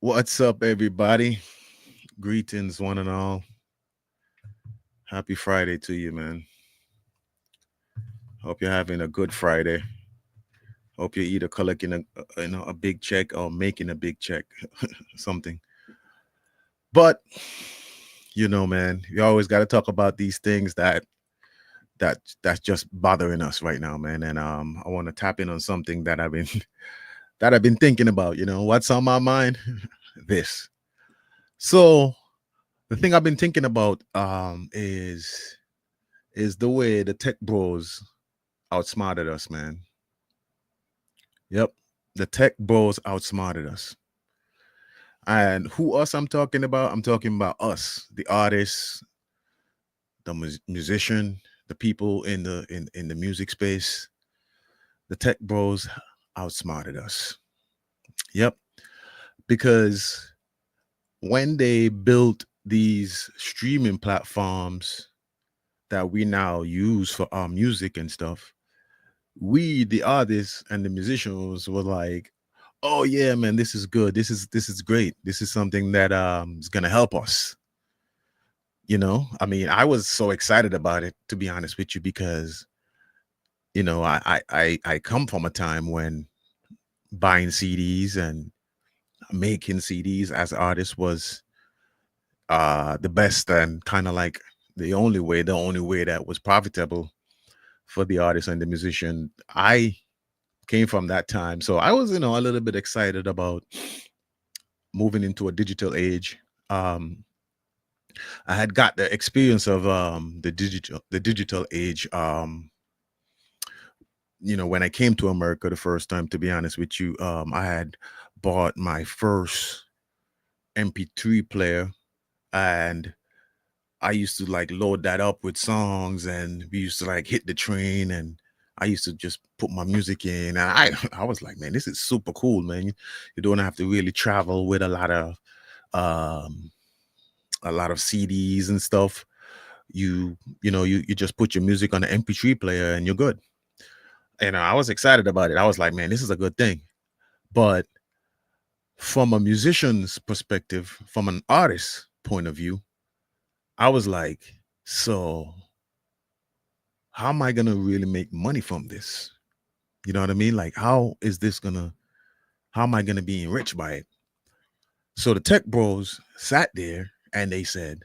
What's up, everybody? Greetings, one and all. Happy Friday to you, man. Hope you're having a good Friday. Hope you're either collecting a big check or making a big check, something. But man, you always got to talk about these things that's just bothering us right now, man. And I want to tap in on something that I've been that I've been thinking about. What's on my mind? This. So the thing I've been thinking about is the way the tech bros outsmarted us, man. Yep. The tech bros outsmarted us. And who us I'm talking about? I'm talking about us, the artists, the musician, the people in the music space. The tech bros outsmarted us. Yep. Because when they built these streaming platforms that we now use for our music and stuff, we the artists and the musicians were like, oh yeah, man, this is good, this is great, this is something that is gonna help us. I mean, I was so excited about it, to be honest with you, because I come from a time when buying CDs and making CDs as artists was the best and kind of like the only way that was profitable for the artist and the musician. I came from that time, so I was a little bit excited about moving into a digital age. um I had got the experience of the digital age, when I came to America the first time, to be honest with you. I had bought my first MP3 player, and I used to like load that up with songs, and we used to like hit the train, and I used to just put my music in, and I was like, man, this is super cool, man. You don't have to really travel with um a lot of CDs and stuff. You just put your music on the MP3 player and you're good. And I was excited about it. I was like, man, this is a good thing. But from a musician's perspective, from an artist's point of view, I was like, so how am I gonna really make money from this? You know what I mean? Like, how am I gonna be enriched by it? So the tech bros sat there and they said,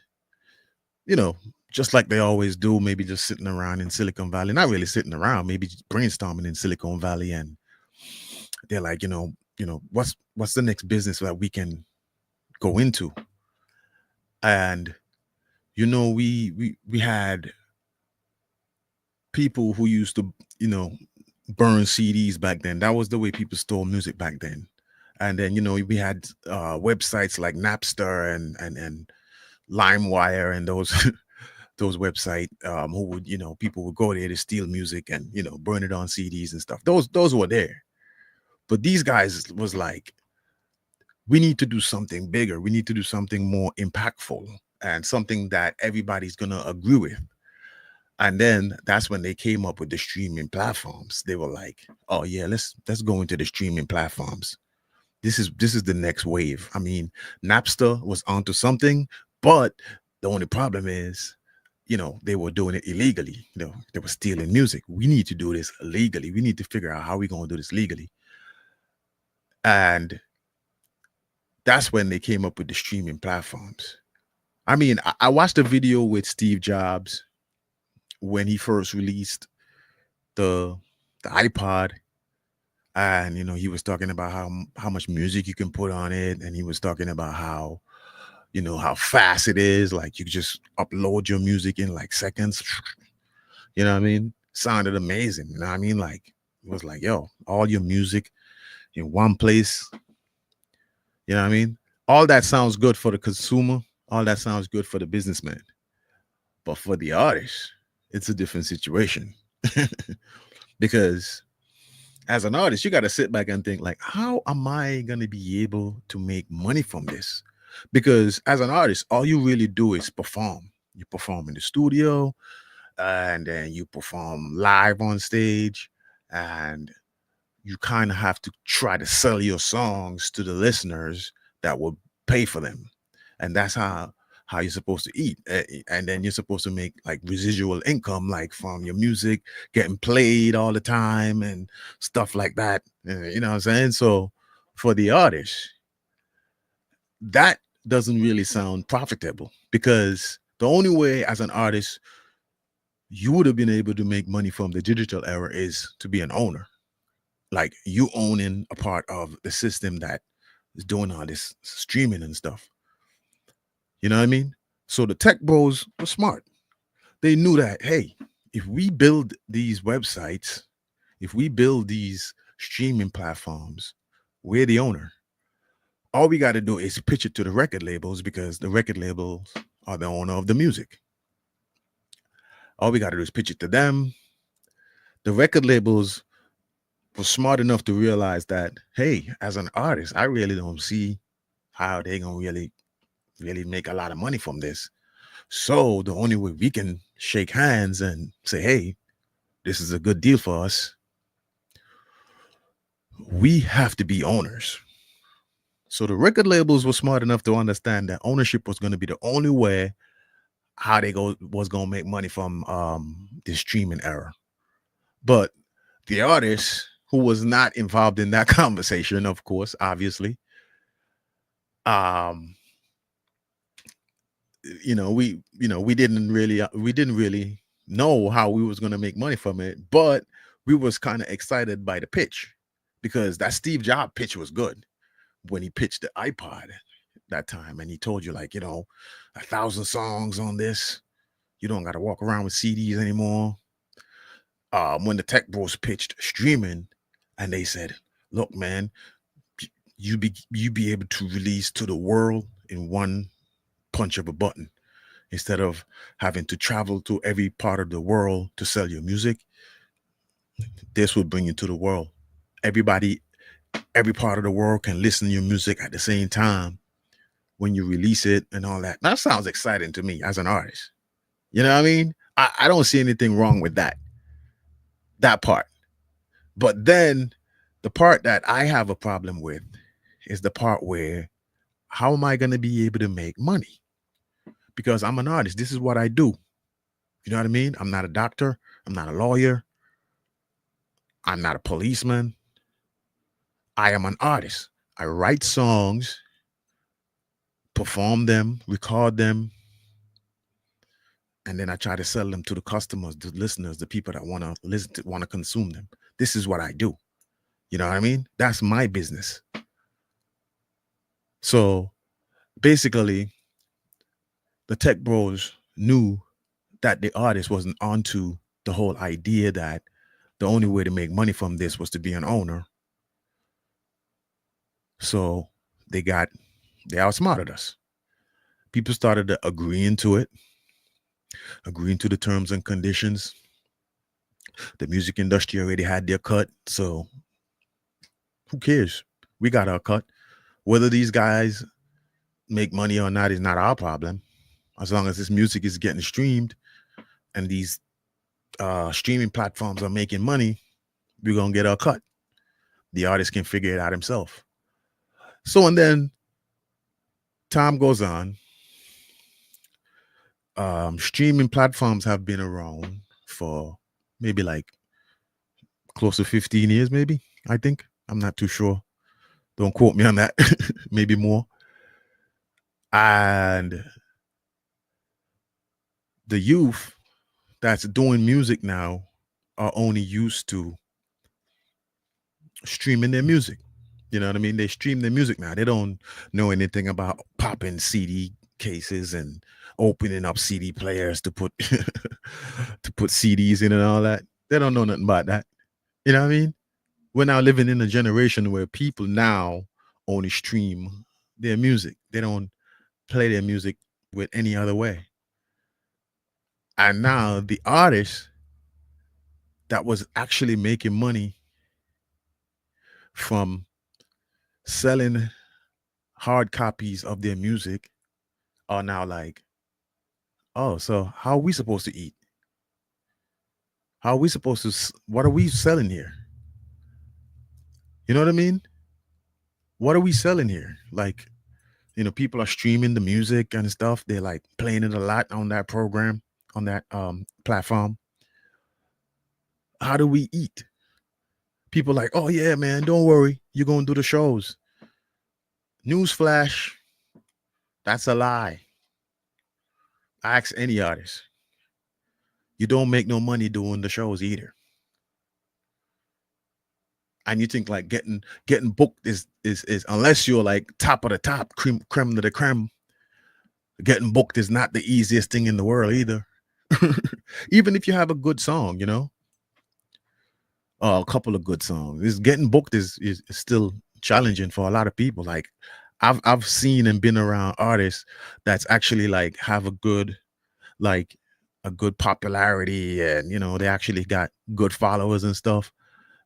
you know, just like they always do, maybe just sitting around in Silicon Valley, not really sitting around, maybe just brainstorming in Silicon Valley, and they're like, what's the next business that we can go into? And we had people who used to, burn CDs back then. That was the way people stole music back then. And then, we had websites like Napster and LimeWire and those those website, who would, people would go there to steal music and, burn it on CDs and stuff. Those were there. But these guys was like, we need to do something bigger. We need to do something more impactful and something that everybody's gonna agree with. And then that's when they came up with the streaming platforms. They were like, oh yeah, let's go into the streaming platforms. This is the next wave. I mean, Napster was onto something, but the only problem is, they were doing it illegally. They were stealing music. We need to do this legally. We need to figure out how we're gonna do this legally. And that's when they came up with the streaming platforms. I mean, I watched a video with Steve Jobs when he first released the the iPod, and he was talking about how much music you can put on it, and he was talking about how fast it is. Like, you just upload your music in like seconds. You know what I mean? Sounded amazing. You know what I mean? Like, it was like, yo, all your music in one place. You know what I mean? All that sounds good for the consumer. All that sounds good for the businessman. But for the artist, it's a different situation. Because as an artist, you got to sit back and think, like, how am I going to be able to make money from this? Because as an artist, all you really do is perform. You perform in the studio, and then you perform live on stage, and you kind of have to try to sell your songs to the listeners that will pay for them, and that's how you're supposed to eat. And then you're supposed to make like residual income, like from your music getting played all the time and stuff like that. You know what I'm saying? So for the artist, that doesn't really sound profitable, because the only way as an artist you would have been able to make money from the digital era is to be an owner, like you owning a part of the system that is doing all this streaming and stuff. You know what I mean? So the tech bros were smart. They knew that, hey, if we build these websites, if we build these streaming platforms, we're the owner. All we got to do is pitch it to the record labels, because the record labels are the owner of the music. All we got to do is pitch it to them. The record labels were smart enough to realize that, hey, as an artist, I really don't see how they're going to really make a lot of money from this. So the only way we can shake hands and say, hey, this is a good deal for us, we have to be owners. So the record labels were smart enough to understand that ownership was going to be the only way how they go was going to make money from the streaming era. But the artist, who was not involved in that conversation, of course, obviously, um, we didn't really know how we was going to make money from it, but we was kind of excited by the pitch, because that Steve Jobs pitch was good when he pitched the iPod that time, and he told you, like, 1,000 songs on this, you don't got to walk around with CDs anymore. When the tech bros pitched streaming, and they said, look, man, you be able to release to the world in one punch of a button, instead of having to travel to every part of the world to sell your music. This will bring you to the world. Everybody, every part of the world can listen to your music at the same time when you release it and all that. That sounds exciting to me as an artist. You know what I mean? I don't see anything wrong with that part. But then the part that I have a problem with is the part where, how am I going to be able to make money? Because I'm an artist. This is what I do. You know what I mean? I'm not a doctor. I'm not a lawyer. I'm not a policeman. I am an artist. I write songs, perform them, record them, and then I try to sell them to the customers, the listeners, the people that want to listen to, want to consume them. This is what I do. You know what I mean? That's my business. So basically, the tech bros knew that the artist wasn't onto the whole idea that the only way to make money from this was to be an owner. So they outsmarted us. People started agreeing to it, agreeing to the terms and conditions. The music industry already had their cut, so who cares? We got our cut. Whether these guys make money or not is not our problem. As long as this music is getting streamed and these streaming platforms are making money, we're gonna get our cut. The artist can figure it out himself. So, and then time goes on. Streaming platforms have been around for maybe like close to 15 years, maybe. I think. I'm not too sure. Don't quote me on that. Maybe more. And the youth that's doing music now are only used to streaming their music. You know what I mean? They stream their music now. They don't know anything about popping CD cases and opening up CD players to put to put CDs in and all that. They don't know nothing about that. You know what I mean? We're now living in a generation where people now only stream their music. They don't play their music with any other way. And now the artist that was actually making money from selling hard copies of their music are now like, oh, so how are we supposed to eat? How are we supposed to, what are we selling here? You know what I mean? What are we selling here? Like, People are streaming the music and stuff. They're like playing it a lot on that program, on that platform. How do we eat? People like, oh yeah, man, don't worry, you're gonna do the shows. Newsflash, that's a lie. Ask any artist. You don't make no money doing the shows either. And you think like getting booked is unless you're like top of the top, creme de the creme, getting booked is not the easiest thing in the world either. Even if you have a good song, a couple of good songs, is getting booked is still challenging for a lot of people. Like I've seen and been around artists that's actually like have like a good popularity, and they actually got good followers and stuff,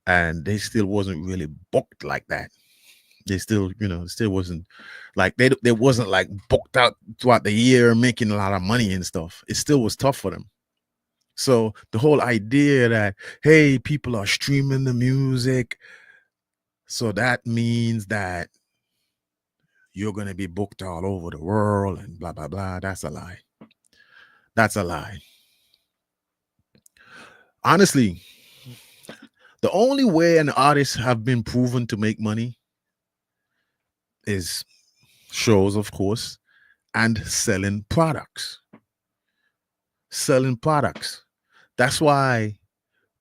and they still wasn't really booked like that. They still, still wasn't like they wasn't like booked out throughout the year making a lot of money and stuff. It still was tough for them. So the whole idea that, hey, people are streaming the music, so that means that you're going to be booked all over the world and blah blah blah, that's a lie. That's a lie. Honestly, the only way an artist have been proven to make money is shows, of course, and selling products. Selling products. That's why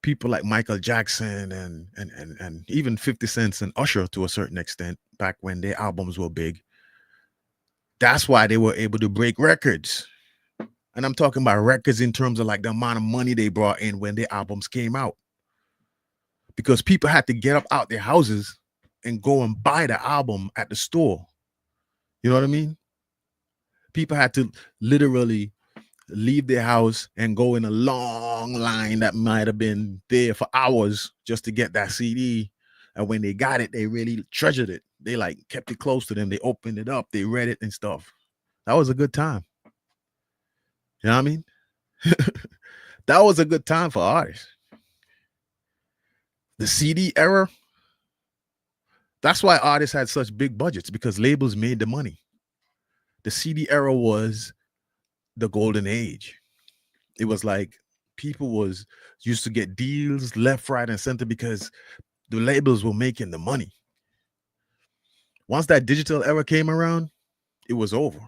people like Michael Jackson and even 50 Cent and Usher, to a certain extent, back when their albums were big, that's why they were able to break records. And I'm talking about records in terms of like the amount of money they brought in when their albums came out. Because people had to get up out their houses and go and buy the album at the store. You know what I mean? People had to literally leave their house and go in a long line that might have been there for hours just to get that CD. And when they got it, they really treasured it. They like kept it close to them. They opened it up. They read it and stuff. That was a good time. You know what I mean? That was a good time for artists. The CD era, that's why artists had such big budgets, because labels made the money. The CD era was the golden age. It was like people was used to get deals left, right, and center because the labels were making the money. Once that digital era came around, it was over.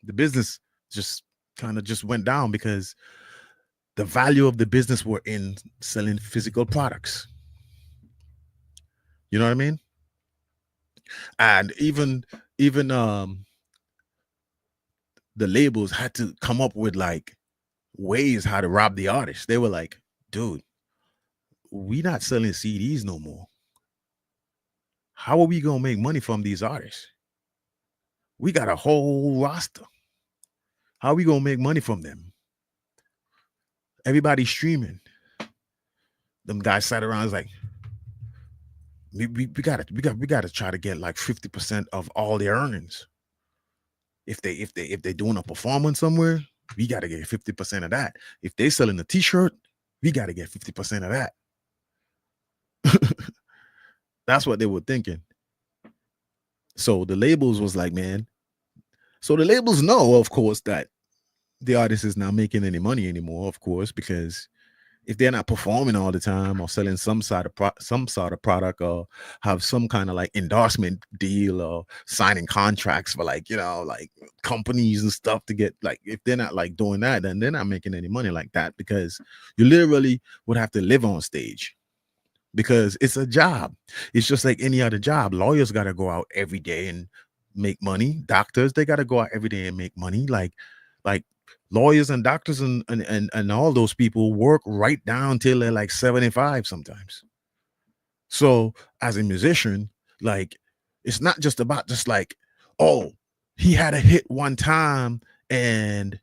The business just kind of just went down because the value of the business were in selling physical products. You know what I mean? And even the labels had to come up with like ways how to rob the artist. They were like, dude, we not selling CDs no more. How are we gonna make money from these artists? We got a whole roster. How are we gonna make money from them? Everybody's streaming. Them guys sat around, was like, we gotta try to get like 50% of all their earnings. If they doing a performance somewhere, we gotta get 50% of that. If they selling a t-shirt, we gotta get 50% of that. That's what they were thinking. So the labels was like, man. So the labels know, of course, that the artist is not making any money anymore, of course, because if they're not performing all the time or selling some sort of product or have some kind of like endorsement deal or signing contracts for like like companies and stuff to get, like, if they're not like doing that, then they're not making any money like that, because you literally would have to live on stage, because it's a job. It's just like any other job. Lawyers got to go out every day and make money. Doctors, they got to go out every day and make money. Like lawyers and doctors and all those people work right down till they're like 75 sometimes. So as a musician, like, it's not just about just like, oh, he had a hit one time and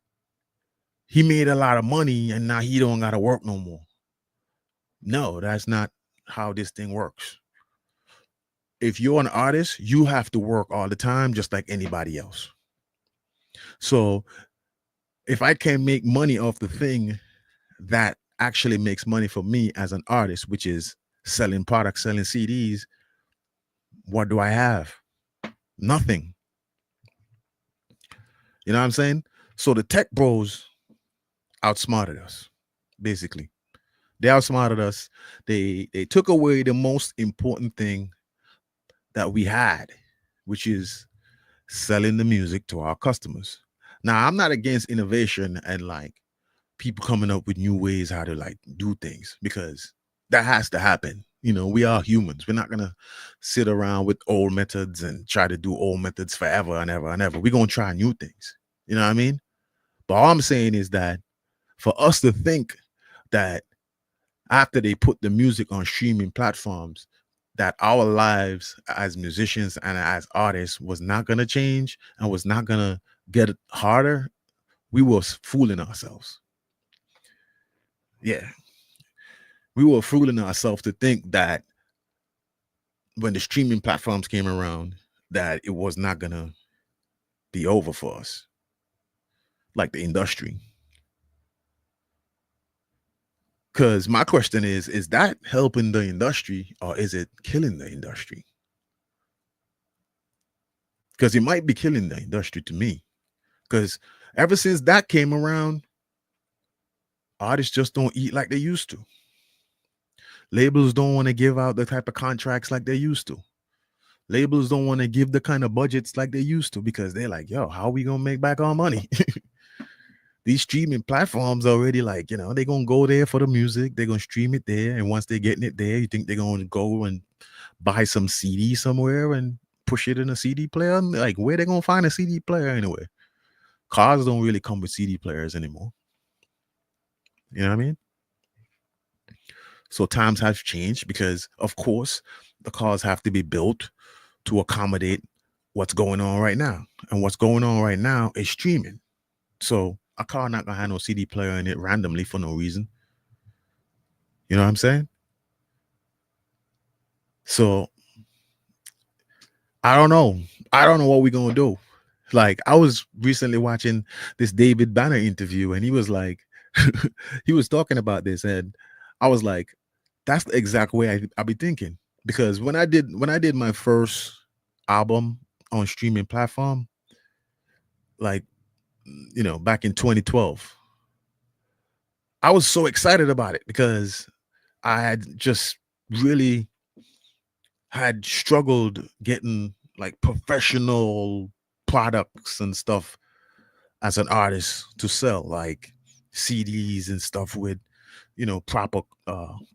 he made a lot of money and now he don't got to work no more. No, that's not how this thing works. If you're an artist, you have to work all the time just like anybody else. So if I can make money off the thing that actually makes money for me as an artist, which is selling products, selling CDs, what do I have? Nothing. You know what I'm saying? So the tech bros outsmarted us, basically. They outsmarted us. They took away the most important thing that we had, which is selling the music to our customers. Now, I'm not against innovation and like people coming up with new ways how to like do things, because that has to happen. You know, we are humans. We're not gonna sit around with old methods and try to do old methods forever and ever and ever. We're gonna try new things. You know what I mean? But all I'm saying is that for us to think that after they put the music on streaming platforms, that our lives as musicians and as artists was not going to change and was not going to get harder, we were fooling ourselves. Yeah, we were fooling ourselves to think that when the streaming platforms came around, that it was not going to be over for us, like the industry. Because my question is that helping the industry or is it killing the industry? Because it might be killing the industry to me. Because ever since that came around, artists just don't eat like they used to. Labels don't want to give out the type of contracts like they used to. Labels don't want to give the kind of budgets like they used to, because they're like, yo, how are we going to make back our money? These streaming platforms already like, they're going to go there for the music. They're going to stream it there. And once they're getting it there, you think they're going to go and buy some CD somewhere and push it in a CD player? Like, where they going to find a CD player anyway? Cars don't really come with CD players anymore. You know what I mean? So times have changed because, of course, the cars have to be built to accommodate what's going on right now. And what's going on right now is streaming. So a car not gonna have no CD player in it randomly for no reason. You know what I'm saying? So I don't know. I don't know what we're gonna do. Like, I was recently watching this David Banner interview, and he was like, he was talking about this, and I was like, that's the exact way I be thinking. Because when I did my first album on streaming platform, like, back in 2012, I was so excited about it because I had just really had struggled getting like professional products and stuff as an artist to sell, like CDs and stuff with proper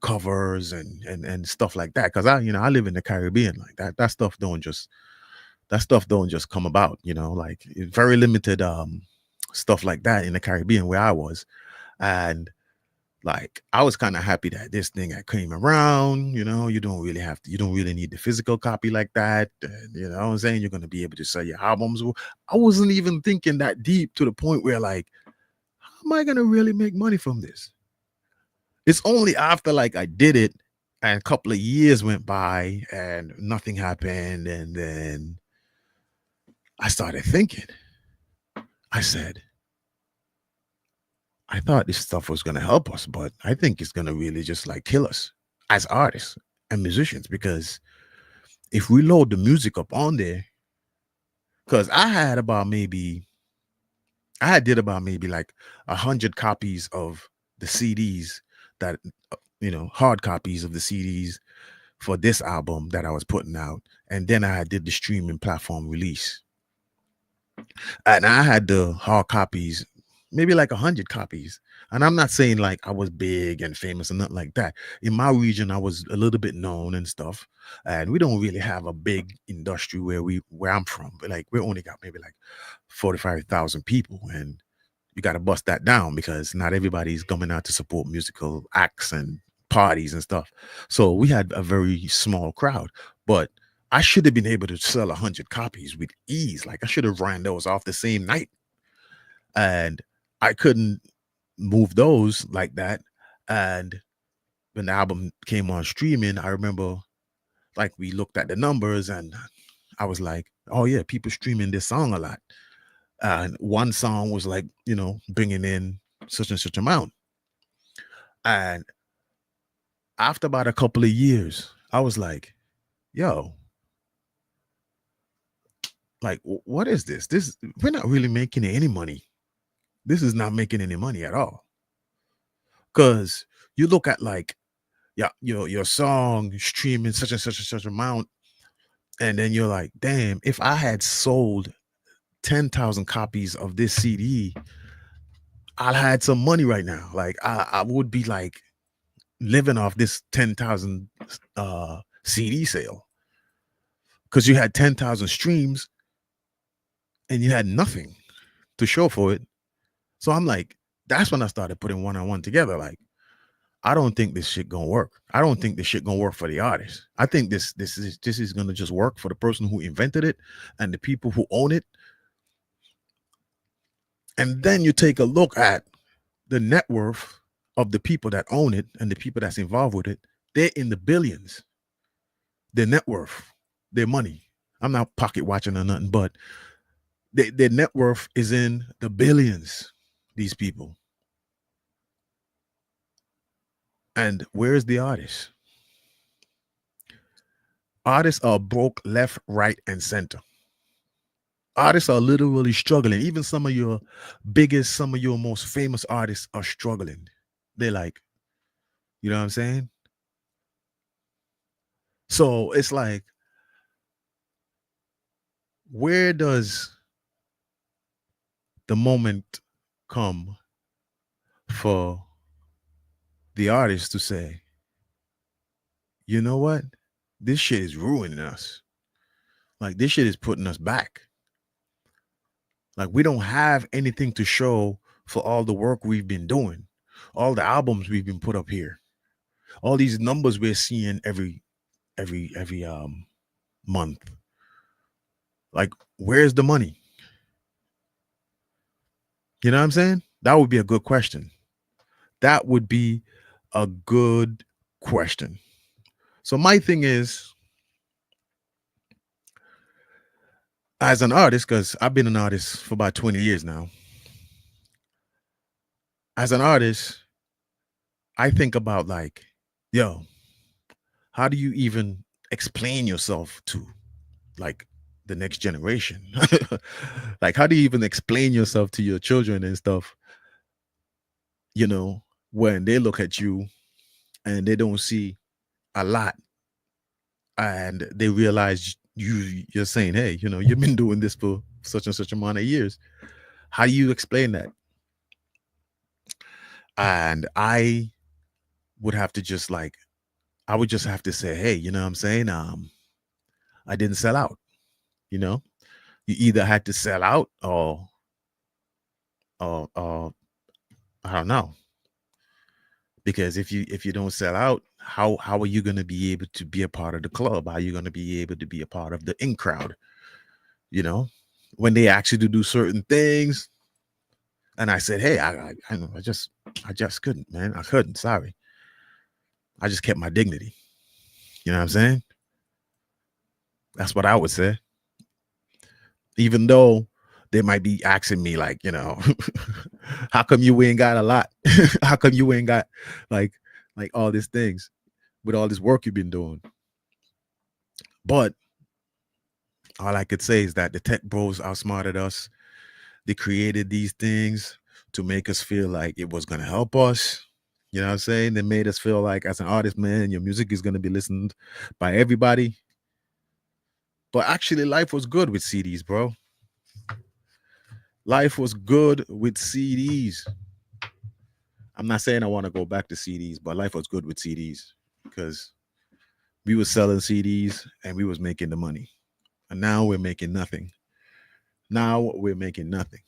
covers and stuff like that. Because I live in the Caribbean. Like that stuff don't just come about. Like very limited stuff like that in the Caribbean where I was. And like I was kind of happy that this thing had came around. You don't really need the physical copy like that. And, you know what I'm saying? You're gonna be able to sell your albums. Well, I wasn't even thinking that deep to the point where like, how am I gonna really make money from this? It's only after like I did it and a couple of years went by and nothing happened. And then I started thinking, I said, I thought this stuff was going to help us, but I think it's going to really just like kill us as artists and musicians, because if we load the music up on there, because I had did about maybe like 100 copies of the CDs that, hard copies of the CDs for this album that I was putting out. And then I did the streaming platform release. And I had the hard copies, maybe like 100 copies. And I'm not saying like I was big and famous or nothing like that. In my region, I was a little bit known and stuff. And we don't really have a big industry where I'm from. But like we only got maybe like 45,000 people. And you got to bust that down because not everybody's coming out to support musical acts and parties and stuff. So we had a very small crowd. But I should have been able to sell 100 copies with ease. Like I should have ran those off the same night. And I couldn't move those like that. And when the album came on streaming, I remember like we looked at the numbers and I was like, oh yeah, people streaming this song a lot. And one song was like, bringing in such and such amount. And after about a couple of years, I was like, yo, Like, what is this? This we're not really making any money. This is not making any money at all. Cause you look at like your song streaming such and such and such amount, and then you're like, damn, if I had sold 10,000 copies of this CD, I had some money right now. Like I would be like living off this 10,000 CD sale because you had 10,000 streams and you had nothing to show for it. So I'm like, that's when I started putting one on one together. Like, I don't think this shit gonna work. I don't think this shit gonna work for the artist. I think this is gonna just work for the person who invented it and the people who own it. And then you take a look at the net worth of the people that own it and the people that's involved with it. They're in the billions. Their net worth, their money. I'm not pocket watching or nothing, but their net worth is in the billions. These people. And where's the artist? Artists are broke left, right, and center. Artists are literally struggling. Even some of your biggest, some of your most famous artists are struggling. They're like, you know what I'm saying? So it's like, where does the moment come for the artist to say, you know what? This shit is ruining us. Like, this shit is putting us back. Like, we don't have anything to show for all the work we've been doing, all the albums we've been put up here, all these numbers we're seeing every month. Like, where's the money? You know what I'm saying? That would be a good question. That would be a good question. So my thing is, as an artist, because I've been an artist for about 20 years now. As an artist, I think about like, yo, how do you even explain yourself to like the next generation? Like, how do you even explain yourself to your children and stuff? You know, when they look at you and they don't see a lot and they realize you're saying, hey, you know, you've been doing this for such and such amount of years. How do you explain that? And would have to just like I would just have to say, hey, you know what I'm saying? I didn't sell out, you know? You either had to sell out or I don't know. Because if you don't sell out, how are you gonna be able to be a part of the club? How are you gonna be able to be a part of the in crowd? You know, when they ask you to do certain things, and I said, hey, I know I just couldn't, man. I couldn't. Sorry. I just kept my dignity. You know what I'm saying? That's what I would say. Even though they might be asking me, like, you know, how come you ain't got a lot? How come you ain't got like all these things with all this work you've been doing? But all I could say is that the tech bros outsmarted us. They created these things to make us feel like it was gonna help us. You know what I'm saying? They made us feel like as an artist, man, your music is gonna be listened by everybody. But actually, life was good with CDs, bro. Life was good with CDs. I'm not saying I want to go back to CDs, but life was good with CDs because we were selling CDs and we was making the money. And now we're making nothing. Now we're making nothing.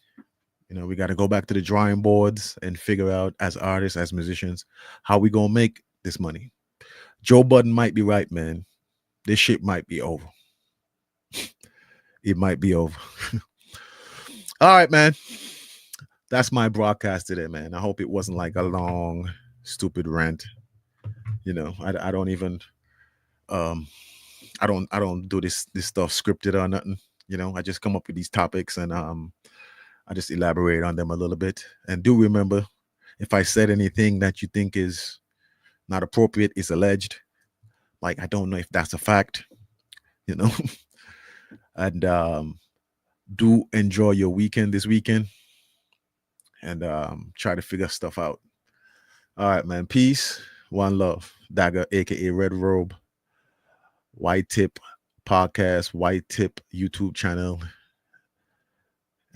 You know, we got to go back to the drawing boards and figure out as artists, as musicians, how we gonna make this money. Joe Budden might be right, man. This shit might be over. It might be over. All right, man. That's my broadcast today, man. I hope it wasn't like a long, stupid rant. You know, I don't even um I don't do this stuff scripted or nothing. You know, I just come up with these topics and I just elaborate on them a little bit. And do remember, if I said anything that you think is not appropriate, is alleged. Like, I don't know if that's a fact, you know. And Do enjoy your weekend this weekend, and try to figure stuff out. All right, man. Peace. One love. Dagger, aka Red Robe, White Tip Podcast, White Tip YouTube channel.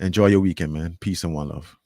Enjoy your weekend, man. Peace and one love.